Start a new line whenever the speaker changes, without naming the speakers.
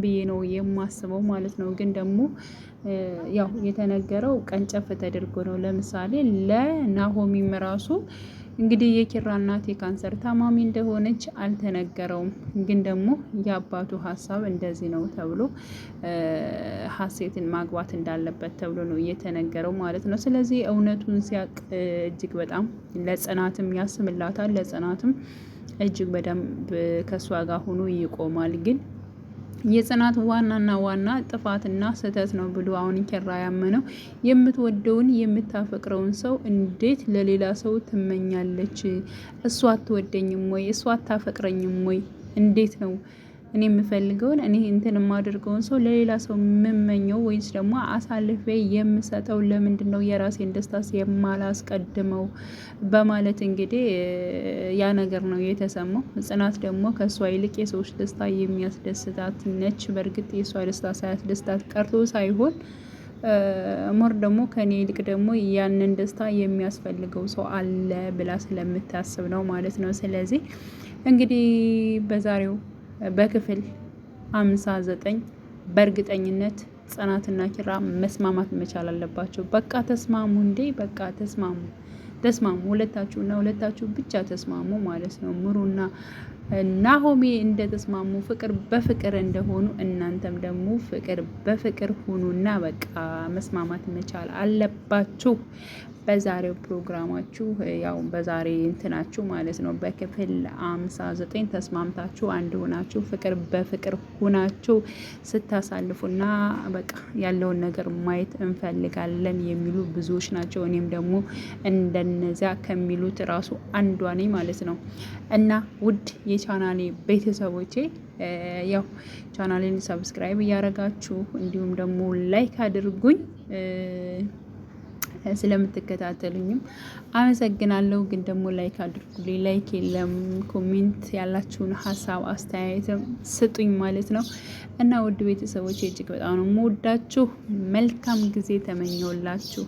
ብዬ ነው የማስበው ማለት ነው። ግን ደግሞ ያው የተነገረው ቀንጨፍ ተደርጎ ነው። ለምሳሌ ለናሆሚም ራሱ እንግዲህ የኪራ እናት የካንሰር ታማሚ እንደሆነች አልተነገረውም። ግን ደግሞ የአባቱ ሀሳብ እንደዚህ ነው ተብሎ ሀሴትን ማግባት እንዳለበት ተብሎ ነው እየተነገረው ማለት ነው። ስለዚህ እውነቱን ሲያቅ እጅግ በጣም ለጽናትም ያስምላታል። ለጽናትም እጅግ በደንብ ከእሷ ጋር ሆኖ ይቆማል። ግን የጽናት ዋናና ዋና ጥፋትና ስህተት ነው ብሎ አሁን ኪራ ያመነው የምትወደውን የምታፈቅረውን ሰው እንዴት ለሌላ ሰው ትመኛለች? እሷ አትወደኝም ወይ? እሷ አታፈቅረኝም ወይ? እንዴት ነው እኔ የምፈልገውን እኔ እንትን የማደርገውን ሰው ለሌላ ሰው የምመኘው ወይስ ደግሞ አሳልፌ የምሰጠው? ለምንድን ነው የራሴን ደስታስ የማላስቀድመው? በማለት እንግዲህ ያ ነገር ነው የተሰማው። ጽናት ደግሞ ከእሷ ይልቅ የሰዎች ደስታ የሚያስደስታት ነች። በእርግጥ የእሷ ደስታ ሳያስደስታት ቀርቶ ሳይሆን ሞር ደግሞ ከኔ ይልቅ ደግሞ ያንን ደስታ የሚያስፈልገው ሰው አለ ብላ ስለምታስብ ነው ማለት ነው። ስለዚህ እንግዲህ በዛሬው በክፍል 59 በእርግጠኝነት ጽናትና ኪራ መስማማት መቻል አለባቸው። በቃ ተስማሙ እንዴ! በቃ ተስማሙ ሁለታችሁና ሁለታችሁ ብቻ ተስማሙ ማለት ነው። ምሩና ናሆሜ እንደተስማሙ ፍቅር በፍቅር እንደሆኑ እናንተም ደግሞ ፍቅር በፍቅር ሁኑና በቃ መስማማት መቻል አለባችሁ። በዛሬው ፕሮግራማችሁ ያው በዛሬ እንትናችሁ ማለት ነው በክፍል 59 ተስማምታችሁ አንድ ሆናችሁ ፍቅር በፍቅር ሁናችሁ ስታሳልፉና በቃ ያለውን ነገር ማየት እንፈልጋለን የሚሉ ብዙዎች ናቸው። እኔም ደግሞ እንደነዚያ ከሚሉት ራሱ አንዷ ነኝ ማለት ነው። እና ውድ የቻናሌ ቤተሰቦቼ ያው ቻናሌን ሰብስክራይብ እያደረጋችሁ እንዲሁም ደግሞ ላይክ አድርጉኝ። ስለምትከታተሉኝም አመሰግናለሁ። ግን ደግሞ ላይክ አድርጉልኝ። ላይክ የለም ኮሜንት ያላችሁን ሀሳብ አስተያየትም ስጡኝ ማለት ነው። እና ውድ ቤተሰቦች እጅግ በጣም ነው የምወዳችሁ። መልካም ጊዜ ተመኘውላችሁ።